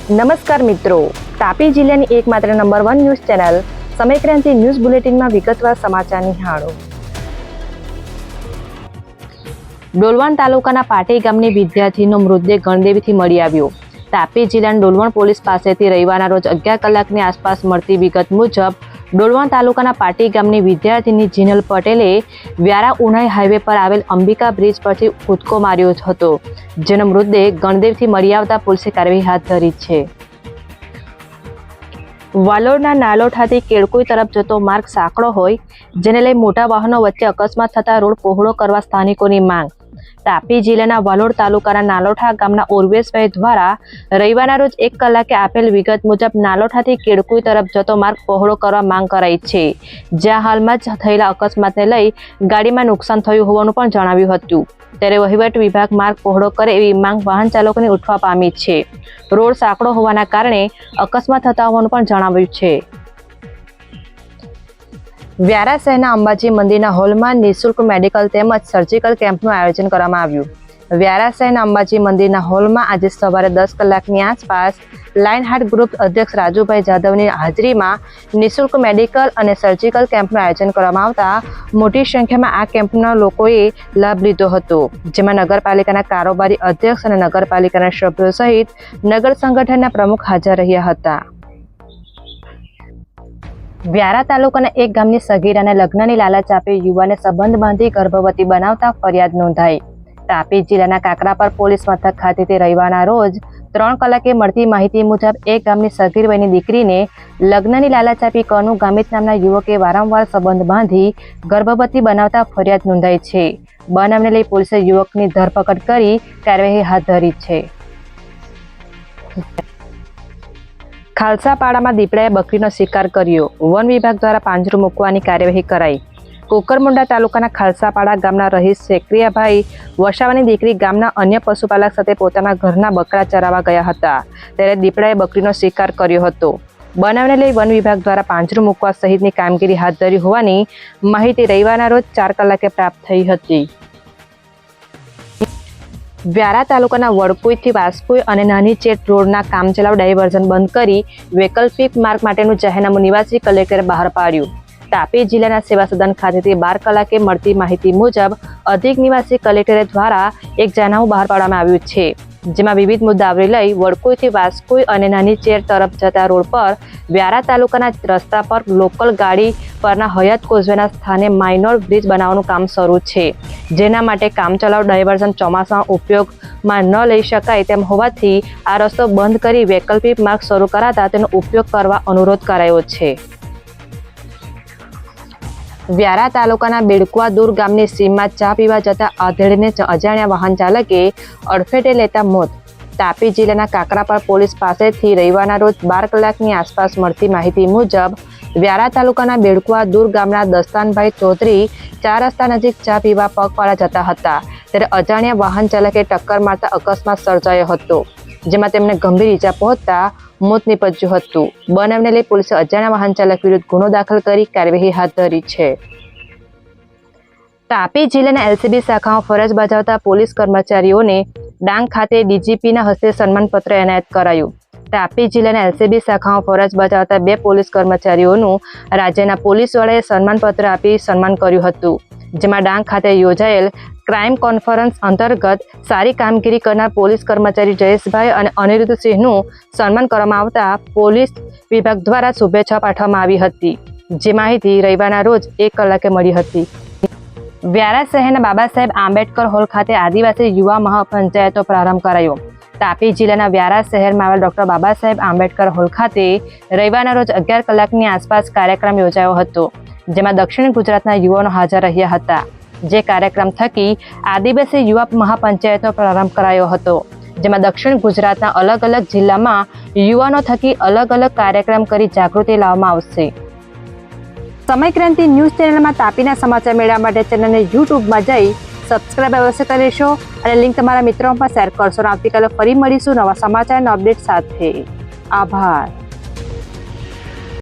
નમસ્કાર મિત્રો, તાપી જિલ્લાની એકમાત્ર number 1 news channel Samaykranti news બુલેટિનમાં વિગતવાર સમાચાર નિહાળો. ડોલવણ તાલુકાના પાટી ગામની વિદ્યાર્થીનો મૃતદેહ ગણદેવીથી મળી આવ્યો. તાપી જિલ્લાના ડોલવણ પોલીસ પાસેથી રવિવારના રોજ 11 કલાકની આસપાસ મળતી વિગત મુજબ ડોલવણ તાલુકાના પાટી ગામની વિદ્યાર્થીની જીનલ પટેલે વ્યારા ઉનાઈ હાઈવે પર આવેલ અંબિકા બ્રિજ પરથી કૂદકો માર્યો હતો, જેનો મૃતદેહ ગણદેવીથી મળી આવતા પોલીસે કાર્યવાહી હાથ ધરી છે. વાલોડના નાલોઠાથી કેળકોઈ તરફ જતો માર્ગ સાંકડો હોય, જેને લઈ મોટા વાહનો વચ્ચે અકસ્માત થતા રોડ પહોળો કરવા સ્થાનિકોની માંગ. તાપી જિલ્લાના વાલોડ તાલુકાના નાલોઠા ગામના ઉર્વેશભાઈ દ્વારા રવિવારના રોજ 1 કલાકે આપેલ વિગત મુજબ નાલોઠાથી કેળકોઈ તરફ જતો માર્ગ પહોળો કરવા માંગ કરાઈ છે, જ્યાં હાલમાં જ થયેલા અકસ્માતને લઈ ગાડીમાં નુકસાન થયું હોવાનું પણ જણાવ્યું હતું. ત્યારે વહીવટ વિભાગ માર્ગ પહોળો કરે એવી માંગ વાહન ચાલકોની ઉઠવા પામી છે. રોડ સાંકડો હોવાના કારણે અકસ્માત થતા હોવાનું પણ જણાવ્યું છે. વ્યારા શહેરના અંબાજી મંદિરના હોલમાં નિઃશુલ્ક મેડિકલ તેમજ સર્જિકલ કેમ્પનું આયોજન કરવામાં આવ્યું. વ્યારા શહેરના અંબાજી મંદિરના હોલમાં આજે સવારે 10 કલાકની આસપાસ લાઇન હાર્ટ ગ્રુપ અધ્યક્ષ રાજુભાઈ જાદવની હાજરીમાં નિઃશુલ્ક મેડિકલ અને સર્જિકલ કેમ્પનું આયોજન કરવામાં આવતા મોટી સંખ્યામાં આ કેમ્પના લોકોએ લાભ લીધો હતો, જેમાં નગરપાલિકાના કારોબારી અધ્યક્ષ અને નગરપાલિકાના સભ્યો સહિત નગર સંગઠનના પ્રમુખ હાજર રહ્યા હતા. વ્યારા તાલુકાના એક ગામની સગીરાને લગ્નની લાલચ આપી યુવાને સંબંધ બાંધી ગર્ભવતી બનાવતા ફરિયાદ નોંધાઈ. તાપી જિલ્લાના કાકરાપર પોલીસ મથક ખાતેથી રવિવારના રોજ 3 કલાકે મળતી માહિતી મુજબ એક ગામની સગીર વયની દીકરીને લગ્નની લાલચ આપી કનુ ગામિત નામના યુવકે વારંવાર સંબંધ બાંધી ગર્ભવતી બનાવતા ફરિયાદ નોંધાઈ છે. બનાવને લઈ પોલીસે યુવકની ધરપકડ કરી કાર્યવાહી હાથ ધરી છે. ખાલસાપાડામાં દીપડાએ બકરીનો શિકાર કર્યો, વન વિભાગ દ્વારા પાંજરું મૂકવાની કાર્યવાહી કરાઈ. કુકરમુંડા તાલુકાના ખાલસાપાડા ગામના રહીશ શેકરિયાભાઈ વસાવાની દીકરી ગામના અન્ય પશુપાલક સાથે પોતાના ઘરના બકરા ચરાવવા ગયા હતા, ત્યારે દીપડાએ બકરીનો શિકાર કર્યો હતો. બનાવને લઈ વન વિભાગ દ્વારા પાંજરું મૂકવા સહિતની કામગીરી હાથ ધરી હોવાની માહિતી રવિવારના રોજ 4 કલાકે પ્રાપ્ત થઈ હતી. વ્યારા તાલુકાના વડકુઈથી વાસકુઈ અને નાની ચેટ રોડના કામચલાઉ ડાયવર્ઝન બંધ કરી વૈકલ્પિક માર્ગ માટેનું જાહેરનામું નિવાસી કલેક્ટરે બહાર પાડ્યું. તાપી જિલ્લાના સેવા સદન ખાતેથી 12 કલાકે મળતી માહિતી મુજબ અધિક નિવાસી કલેક્ટરે દ્વારા એક જાહેરનામું બહાર પાડવામાં આવ્યું છે, જેમાં વિવિધ મુદ્દા આવરી લઈ વડકુઈથી વાસકુઈ અને નાની ચેર તરફ જતા રોડ પર વ્યારા તાલુકાના રસ્તા પર લોકલ ગાડી પરના હયાત કોઝવેના સ્થાને માઇનોર બ્રિજ બનાવવાનું કામ શરૂ છે, જેના માટે કામચલાઉ ડાયવર્ઝન ચોમાસામાં ઉપયોગમાં ન લઈ શકાય તેમ હોવાથી આ રસ્તો બંધ કરી વૈકલ્પિક માર્ગ શરૂ કરાતા તેનો ઉપયોગ કરવા અનુરોધ કરાયો છે. વ્યારા તાલુકાના બેડકુવા દૂર ગામની સીમમાં ચા પીવા જતા આધેડને અજાણ્યા વાહન ચાલકે અડફેટે લેતા મોત. તાપી જિલ્લાના કાકરાપર પોલીસ પાસેથી રવિવારના રોજ 12 કલાકની આસપાસ મળતી માહિતી મુજબ વ્યારા તાલુકાના બેડકુવા દૂર ગામના દસ્તાનભાઈ ચૌધરી 4 રસ્તા નજીક ચા પીવા પગપાળા જતા હતા, ત્યારે અજાણ્યા વાહન ચાલકે ટક્કર મારતા અકસ્માત સર્જાયો હતો, જેમાં તેમને ગંભીર ઈજા પહોંચતા મોત નીપજ્યું હતું. બનાવને લઈ પોલીસે અજાણ્યા વાહન ચાલક વિરુદ્ધ ગુનો દાખલ કરી કાર્યવાહી હાથ ધરી છે. તાપી જિલ્લાના એલસીબી શાખામાં ફરજ બજાવતા પોલીસ કર્મચારીઓને ડાંગ ખાતે ડીજીપીના હસ્તે સન્માનપત્ર એનાયત કરાયું. તાપી જિલ્લાના એલસીબી શાખામાં ફરજ બજાવતા 2 પોલીસ કર્મચારીઓનું રાજ્યના પોલીસ વડાએ સન્માનપત્ર આપી સન્માન કર્યું હતું, જેમાં ડાંગ ખાતે યોજાયેલ ક્રાઇમ કોન્ફરન્સ અંતર્ગત સારી કામગીરી કરનાર પોલીસ કર્મચારી જયેશભાઈ અને અનિરુદ્ધસિંહનું સન્માન કરવામાં આવતા પોલીસ વિભાગ દ્વારા શુભેચ્છા પાઠવવામાં આવી હતી, જે માહિતી રવિવારના રોજ 1 કલાકે મળી હતી. વ્યારા શહેરના બાબા સાહેબ આંબેડકર હોલ ખાતે આદિવાસી યુવા મહાપંચાયતનો પ્રારંભ કરાયો. તાપી જિલ્લાના વ્યારા શહેરમાં આવેલ ડોક્ટર બાબા સાહેબ આંબેડકર હોલ ખાતે રવિવારના રોજ 11 કલાકની આસપાસ કાર્યક્રમ યોજાયો હતો, જેમાં દક્ષિણ ગુજરાતના યુવાનો હાજર રહ્યા હતા. જે કાર્યક્રમ થકી આદિવાસી યુવા મહાપંચાયતનો પ્રારંભ કરાયો હતો, જેમાં દક્ષિણ ગુજરાતના અલગ અલગ જિલ્લામાં યુવાનો થકી અલગ અલગ કાર્યક્રમ કરી જાગૃતિ લાવવામાં આવશે. સમયક્રાંતિ ન્યૂઝ ચેનલમાં તાપીના સમાચાર મેળવવા માટે ચેનલને યુટ્યુબમાં જઈ સબસ્ક્રાઇબ અવશ્ય કરી લેશો અને લિંક તમારા મિત્રોમાં શેર કરશો. આવતીકાલે ફરી મળીશું નવા સમાચારના અપડેટ સાથે. આભાર.